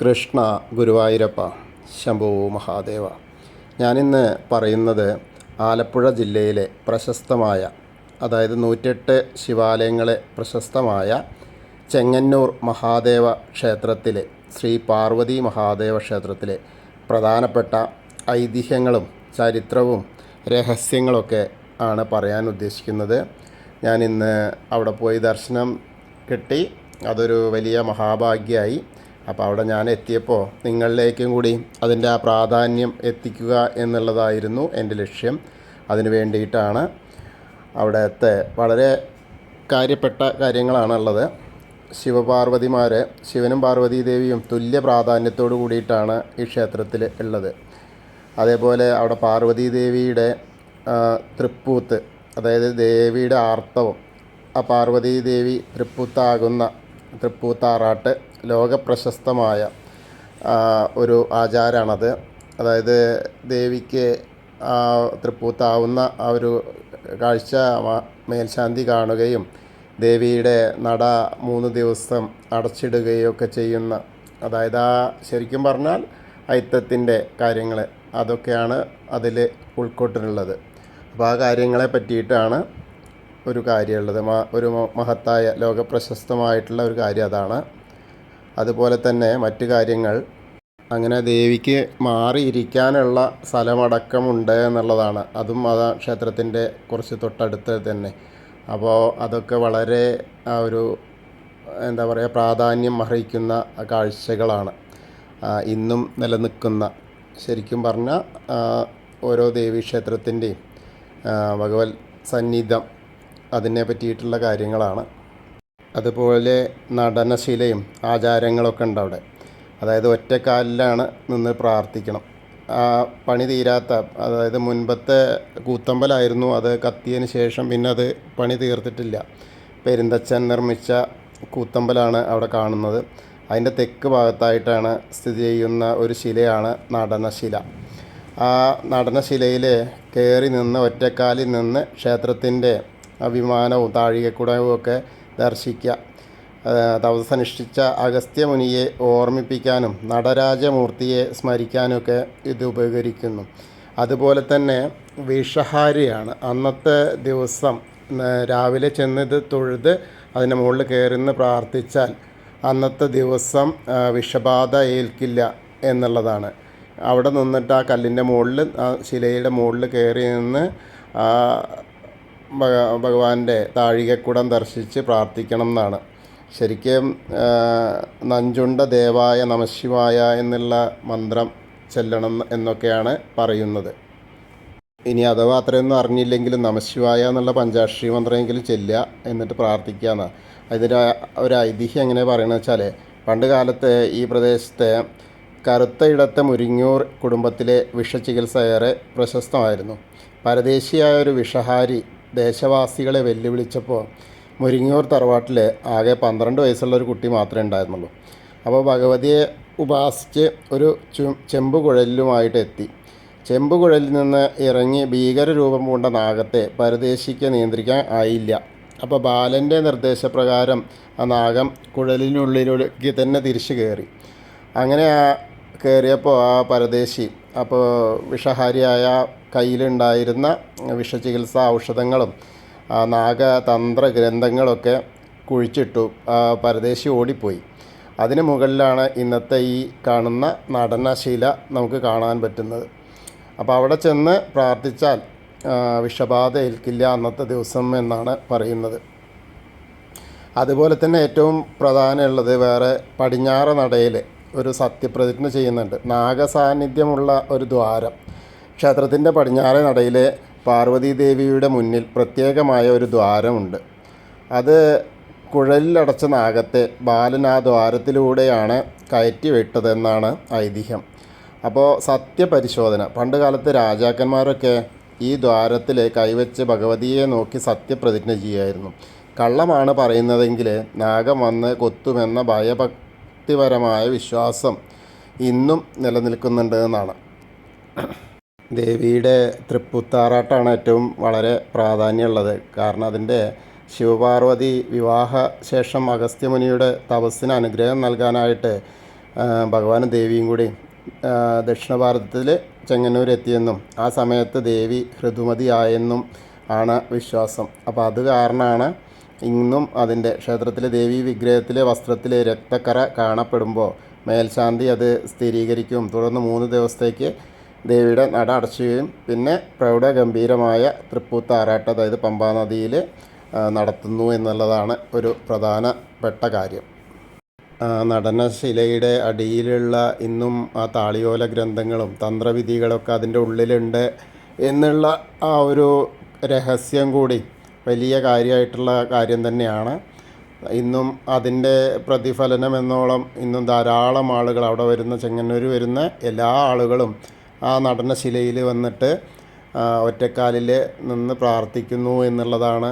കൃഷ്ണ ഗുരുവായൂരപ്പ ശംഭോ മഹാദേവ. ഞാനിന്ന് പറയുന്നത് ആലപ്പുഴ ജില്ലയിലെ പ്രശസ്തമായ, അതായത് 108 ശിവാലയങ്ങളെ പ്രശസ്തമായ ചെങ്ങന്നൂർ മഹാദേവ ക്ഷേത്രത്തിലെ ശ്രീ പാർവതി മഹാദേവ ക്ഷേത്രത്തിലെ പ്രധാനപ്പെട്ട ഐതിഹ്യങ്ങളും ചരിത്രവും രഹസ്യങ്ങളൊക്കെ ആണ് പറയാൻ ഉദ്ദേശിക്കുന്നത്. ഞാനിന്ന് അവിടെ പോയി ദർശനം കിട്ടി. അതൊരു വലിയ മഹാഭാഗ്യമായി. അപ്പോൾ അവിടെ ഞാൻ എത്തിയപ്പോൾ നിങ്ങളിലേക്കും കൂടി അതിൻ്റെ ആ പ്രാധാന്യം എത്തിക്കുക എന്നുള്ളതായിരുന്നു എൻ്റെ ലക്ഷ്യം. അതിനു വേണ്ടിയിട്ടാണ് അവിടുത്തെ വളരെ കാര്യപ്പെട്ട കാര്യങ്ങളാണുള്ളത്. ശിവപാർവതിമാർ, ശിവനും പാർവതി ദേവിയും തുല്യ പ്രാധാന്യത്തോടു കൂടിയിട്ടാണ് ഈ ക്ഷേത്രത്തിൽ ഉള്ളത്. അതേപോലെ അവിടെ പാർവതി ദേവിയുടെ തൃപ്പൂത്ത്, അതായത് ദേവിയുടെ ആർത്തവം, ആ പാർവതി ദേവി തൃപ്പൂത്താറാട്ട് ലോകപ്രശസ്തമായ ഒരു ആചാരമാണത്. അതായത് ദേവിക്ക് തൃപ്പൂത്താവുന്ന ആ ഒരു കാഴ്ച മേൽശാന്തി കാണുകയും ദേവിയുടെ നട 3 ദിവസം അടച്ചിടുകയൊക്കെ ചെയ്യുന്ന, അതായത് ആ ശരിക്കും പറഞ്ഞാൽ ഐത്തത്തിൻ്റെ കാര്യങ്ങൾ അതൊക്കെയാണ് അതിൽ ഉൾക്കൊണ്ടിട്ടുള്ളത്. അപ്പോൾ ആ കാര്യങ്ങളെ പറ്റിയിട്ടാണ് ഒരു കാര്യമുള്ളത്. ഒരു മഹത്തായ ലോകപ്രശസ്തമായിട്ടുള്ള ഒരു കാര്യം അതാണ്. അതുപോലെ തന്നെ മറ്റു കാര്യങ്ങൾ, അങ്ങനെ ദേവിക്ക് മാറിയിരിക്കാനുള്ള സ്ഥലമടക്കമുണ്ട് എന്നുള്ളതാണ്. അതും ആ ക്ഷേത്രത്തിൻ്റെ കുറച്ച് തൊട്ടടുത്ത് തന്നെ. അപ്പോൾ അതൊക്കെ വളരെ ഒരു എന്താ പറയുക, പ്രാധാന്യം അർഹിക്കുന്ന കാഴ്ചകളാണ് ഇന്നും നിലനിൽക്കുന്ന. ശരിക്കും പറഞ്ഞാൽ ഓരോ ദേവീക്ഷേത്രത്തിൻ്റെയും ഭഗവത് സന്നിധം അതിനെ പറ്റിയിട്ടുള്ള കാര്യങ്ങളാണ്. അതുപോലെ നടനശിലയും ആചാരങ്ങളൊക്കെ ഉണ്ട് അവിടെ. അതായത് ഒറ്റക്കാലിലാണ് നിന്ന് പ്രാർത്ഥിക്കണം. ആ പണി തീരാത്ത, അതായത് മുൻപത്തെ കൂത്തമ്പലായിരുന്നു, അത് കത്തിയതിന് ശേഷം പിന്നെ അത് പണി തീർത്തിട്ടില്ല. പെരുന്തച്ഛൻ നിർമ്മിച്ച കൂത്തമ്പലാണ് അവിടെ കാണുന്നത്. അതിൻ്റെ തെക്ക് ഭാഗത്തായിട്ടാണ് സ്ഥിതി ചെയ്യുന്ന ഒരു ശിലയാണ് നടനശില. ആ നടനശിലയിൽ കയറി നിന്ന് ഒറ്റക്കാലിൽ നിന്ന് ക്ഷേത്രത്തിൻ്റെ വിമാനവും താഴികക്കുടവും ഒക്കെ ദർശിക്കുക. തപസ്സനുഷ്ഠിച്ച അഗസ്ത്യമുനിയെ ഓർമ്മിപ്പിക്കാനും നടരാജമൂർത്തിയെ സ്മരിക്കാനുമൊക്കെ ഇത് ഉപകരിക്കുന്നു. അതുപോലെ തന്നെ വിഷഹാരിയാണ്. അന്നത്തെ ദിവസം രാവിലെ ചെന്നത് തൊഴുത് അതിൻ്റെ മുകളിൽ കയറിന്ന് പ്രാർത്ഥിച്ചാൽ അന്നത്തെ ദിവസം വിഷബാധ ഏൽക്കില്ല എന്നുള്ളതാണ്. അവിടെ നിന്നിട്ട് ആ കല്ലിൻ്റെ മുകളിൽ, ആ ശിലയുടെ മുകളിൽ കയറി നിന്ന് ഭഗവാന്റെ താഴികക്കുടം ദർശിച്ച് പ്രാർത്ഥിക്കണം എന്നാണ്. ശരിക്കും നഞ്ചുണ്ട ദേവായ നമഃശിവായ എന്നുള്ള മന്ത്രം ചെല്ലണം എന്നൊക്കെയാണ് പറയുന്നത്. ഇനി അഥവാ അത്രയൊന്നും അറിഞ്ഞില്ലെങ്കിലും നമഃശിവായ എന്നുള്ള പഞ്ചാക്ഷരി മന്ത്രമെങ്കിലും ചെല്ലുക, എന്നിട്ട് പ്രാർത്ഥിക്കുക എന്നാണ്. അതിന് ഒരു ഐതിഹ്യം എങ്ങനെ പറയണമെന്ന് വെച്ചാൽ, പണ്ട് കാലത്ത് ഈ പ്രദേശത്തെ കറുത്ത ഇടത്തെ മുരിങ്ങൂർ കുടുംബത്തിലെ വിഷചികിത്സ ഏറെ പ്രശസ്തമായിരുന്നു. പരദേശിയായ ഒരു വിഷഹാരി ദേശവാസികളെ വെല്ലുവിളിച്ചപ്പോൾ മുരിങ്ങൂർ തറവാട്ടിൽ ആകെ 12 വയസ്സുള്ള ഒരു കുട്ടി മാത്രമേ ഉണ്ടായിരുന്നുള്ളൂ. അപ്പോൾ ഭഗവതിയെ ഉപാസിച്ച് ഒരു ചെമ്പുകുഴലുമായിട്ട് എത്തി. ചെമ്പുകുഴലിൽ നിന്ന് ഇറങ്ങി ഭീകരരൂപം പൂണ്ട നാഗത്തെ പരദേശിക്ക് നിയന്ത്രിക്കാൻ ആയില്ല. അപ്പോൾ ബാലൻ്റെ നിർദ്ദേശപ്രകാരം ആ നാഗം കുഴലിനുള്ളിലേക്ക് തന്നെ തിരിച്ചു കയറി. അങ്ങനെ കയറിയപ്പോൾ ആ പരദേശി അപ്പോൾ വിഷഹാരിയായ കയ്യിലുണ്ടായിരുന്ന വിഷചികിത്സ ഔഷധങ്ങളും നാഗതന്ത്ര ഗ്രന്ഥങ്ങളൊക്കെ കുഴിച്ചിട്ടു. പരദേശി ഓടിപ്പോയി. അതിന് മുകളിലാണ് ഇന്നത്തെ ഈ കാണുന്ന നടനശില നമുക്ക് കാണാൻ പറ്റുന്നത്. അപ്പോൾ അവിടെ ചെന്ന് പ്രാർത്ഥിച്ചാൽ വിഷബാധ ഏൽക്കില്ല അന്നത്തെ ദിവസം എന്നാണ് പറയുന്നത്. അതുപോലെ തന്നെ ഏറ്റവും പ്രധാനമുള്ളത് വേറെ, പടിഞ്ഞാറ് നടയിൽ ഒരു സത്യപ്രതിജ്ഞ ചെയ്യുന്നുണ്ട്. നാഗസാന്നിധ്യമുള്ള ഒരു ദ്വാരം. ക്ഷേത്രത്തിൻ്റെ പടിഞ്ഞാറ് നടയിലെ പാർവതി ദേവിയുടെ മുന്നിൽ പ്രത്യേകമായ ഒരു ദ്വാരമുണ്ട്. അത് കുഴലിലടച്ച നാഗത്തെ ബാലൻ ആ ദ്വാരത്തിലൂടെയാണ് കയറ്റി വിട്ടതെന്നാണ് ഐതിഹ്യം. അപ്പോൾ സത്യപരിശോധന, പണ്ട് കാലത്ത് രാജാക്കന്മാരൊക്കെ ഈ ദ്വാരത്തിൽ കൈവച്ച് ഭഗവതിയെ നോക്കി സത്യപ്രതിജ്ഞ ചെയ്യുമായിരുന്നു. കള്ളമാണ് പറയുന്നതെങ്കിൽ നാഗം വന്ന് കൊത്തുമെന്ന ഭയഭക്തിപരമായ വിശ്വാസം ഇന്നും നിലനിൽക്കുന്നുണ്ട് എന്നാണ്. ദേവിയുടെ തൃപ്പൂത്താറാട്ടാണ് ഏറ്റവും വളരെ പ്രാധാന്യമുള്ളത്. കാരണം അതിൻ്റെ ശിവപാർവതി വിവാഹ ശേഷം അഗസ്ത്യമുനിയുടെ തപസ്സിന് അനുഗ്രഹം നൽകാനായിട്ട് ഭഗവാനും ദേവിയും കൂടി ദക്ഷിണ ഭാരതത്തിൽ ചെങ്ങന്നൂർ എത്തിയെന്നും ആ സമയത്ത് ദേവി ഋതുമതിയായെന്നും ആണ് വിശ്വാസം. അപ്പോൾ അത് കാരണമാണ് ഇന്നും അതിൻ്റെ ക്ഷേത്രത്തിലെ ദേവി വിഗ്രഹത്തിലെ വസ്ത്രത്തിൽ രക്തക്കറ കാണപ്പെടുമ്പോൾ മേൽശാന്തി അത് സ്ഥിരീകരിക്കും. തുടർന്ന് 3 ദിവസത്തേക്ക് ദേവിയുടെ നട അടച്ചുകയും പിന്നെ പ്രൗഢഗംഭീരമായ തൃപ്പൂത്ത് ആറാട്ട്, അതായത് പമ്പാ നദിയിൽ നടത്തുന്നു എന്നുള്ളതാണ് ഒരു പ്രധാനപ്പെട്ട കാര്യം. നടനശിലയുടെ അടിയിലുള്ള ഇന്നും ആ താളിയോല ഗ്രന്ഥങ്ങളും തന്ത്രവിധികളൊക്കെ അതിൻ്റെ ഉള്ളിലുണ്ട് എന്നുള്ള ആ ഒരു രഹസ്യം കൂടി വലിയ കാര്യമായിട്ടുള്ള കാര്യം തന്നെയാണ്. ഇന്നും അതിൻ്റെ പ്രതിഫലനം എന്നോളം ഇന്നും ധാരാളം ആളുകൾ അവിടെ വരുന്ന, ചെങ്ങന്നൂർ വരുന്ന എല്ലാ ആളുകളും ആ നടനശിലയിൽ വന്നിട്ട് ഒറ്റക്കാലിൽ നിന്ന് പ്രാർത്ഥിക്കുന്നു എന്നുള്ളതാണ്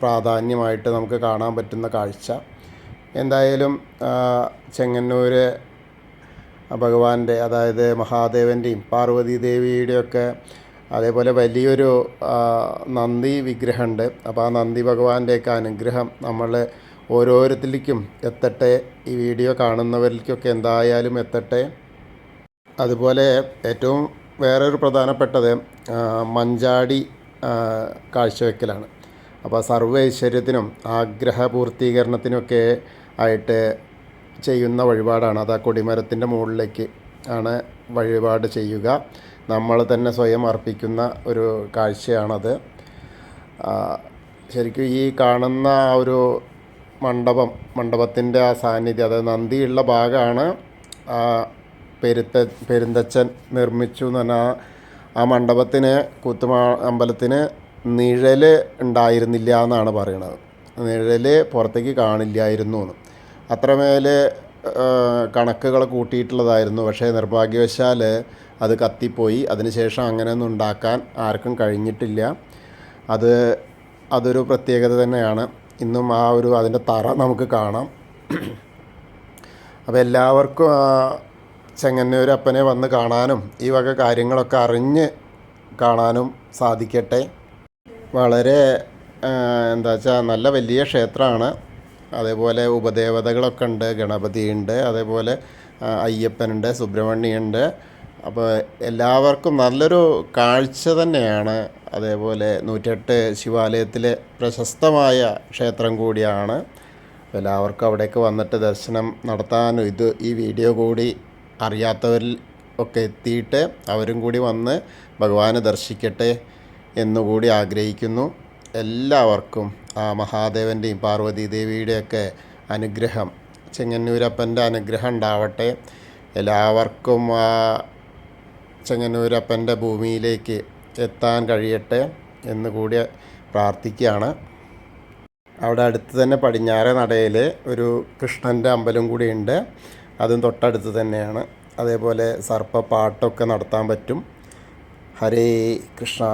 പ്രാധാന്യമായിട്ട് നമുക്ക് കാണാൻ പറ്റുന്ന കാഴ്ച. എന്തായാലും ചെങ്ങന്നൂർ ഭഗവാന്റെ, അതായത് മഹാദേവൻ്റെയും പാർവതി ദേവിയുടെയൊക്കെ അതേപോലെ വലിയൊരു നന്ദി വിഗ്രഹമുണ്ട്. അപ്പോൾ ആ നന്ദി ഭഗവാന്റെയൊക്കെ അനുഗ്രഹം നമ്മൾ ഓരോരുത്തരിലേക്കും എത്തട്ടെ, ഈ വീഡിയോ കാണുന്നവരിലേക്കൊക്കെ എന്തായാലും എത്തട്ടെ. അതുപോലെ ഏറ്റവും വേറൊരു പ്രധാനപ്പെട്ടത് മഞ്ചാടി കാഴ്ചവെക്കലാണ്. അപ്പോൾ സർവ്വ ഐശ്വര്യത്തിനും ആഗ്രഹപൂർത്തീകരണത്തിനൊക്കെ ആയിട്ട് ചെയ്യുന്ന വഴിപാടാണ്. അത് ആ കൊടിമരത്തിൻ്റെ മുകളിലേക്ക് ആണ് വഴിപാട് ചെയ്യുക. നമ്മൾ തന്നെ സ്വയം അർപ്പിക്കുന്ന ഒരു കാഴ്ചയാണത്. ശരിക്കും ഈ കാണുന്ന ആ ഒരു മണ്ഡപത്തിൻ്റെ ആ സാന്നിധ്യം, അതായത് നന്ദിയുള്ള ഭാഗമാണ് പെരുന്തച്ചൻ നിർമ്മിച്ചു എന്ന് പറഞ്ഞാൽ ആ മണ്ഡപത്തിന്, കൂത്തുമാ അമ്പലത്തിന് നിഴൽ ഉണ്ടായിരുന്നില്ല എന്നാണ് പറയണത്. നിഴൽ പുറത്തേക്ക് കാണില്ലായിരുന്നു എന്ന്. അത്രമേൽ കണക്കുകൾ കൂട്ടിയിട്ടുള്ളതായിരുന്നു. പക്ഷേ നിർഭാഗ്യവശാൽ അത് കത്തിപ്പോയി. അതിനുശേഷം അങ്ങനെയൊന്നും ഉണ്ടാക്കാൻ ആർക്കും കഴിഞ്ഞിട്ടില്ല. അതൊരു പ്രത്യേകത തന്നെയാണ്. ഇന്നും ആ ഒരു അതിൻ്റെ തറ നമുക്ക് കാണാം. അപ്പോൾ എല്ലാവർക്കും ചെങ്ങന്നൂർ അപ്പനെ വന്ന് കാണാനും ഈ വക കാര്യങ്ങളൊക്കെ അറിഞ്ഞ് കാണാനും സാധിക്കട്ടെ. വളരെ എന്താ വെച്ചാൽ നല്ല വലിയ ക്ഷേത്രമാണ്. അതേപോലെ ഉപദേവതകളൊക്കെ ഉണ്ട്. ഗണപതിയുണ്ട്, അതേപോലെ അയ്യപ്പനുണ്ട്, സുബ്രഹ്മണ്യുണ്ട്. അപ്പോൾ എല്ലാവർക്കും നല്ലൊരു കാഴ്ച തന്നെയാണ്. അതേപോലെ 108 ശിവാലയത്തിലെ പ്രശസ്തമായ ക്ഷേത്രം കൂടിയാണ്. എല്ലാവർക്കും അവിടേക്ക് വന്നിട്ട് ദർശനം നടത്താനും ഈ വീഡിയോ കൂടി അറിയാത്തവരിൽ ഒക്കെ എത്തിയിട്ട് അവരും കൂടി വന്ന് ഭഗവാനെ ദർശിക്കട്ടെ എന്നുകൂടി ആഗ്രഹിക്കുന്നു. എല്ലാവർക്കും ആ മഹാദേവൻ്റെയും പാർവതി ദേവിയുടെയൊക്കെ അനുഗ്രഹം, ചെങ്ങന്നൂരപ്പൻ്റെ അനുഗ്രഹം ഉണ്ടാവട്ടെ. എല്ലാവർക്കും ആ ചെങ്ങന്നൂരപ്പൻ്റെ ഭൂമിയിലേക്ക് എത്താൻ കഴിയട്ടെ എന്നുകൂടി പ്രാർത്ഥിക്കുകയാണ്. അവിടെ അടുത്ത് തന്നെ പടിഞ്ഞാറേ നടയിൽ ഒരു കൃഷ്ണൻ്റെ അമ്പലം കൂടിയുണ്ട്. അതും തൊട്ടടുത്ത് തന്നെയാണ്. അതേപോലെ സർപ്പപ്പാട്ടൊക്കെ നടത്താൻ പറ്റും. ഹരേ കൃഷ്ണ.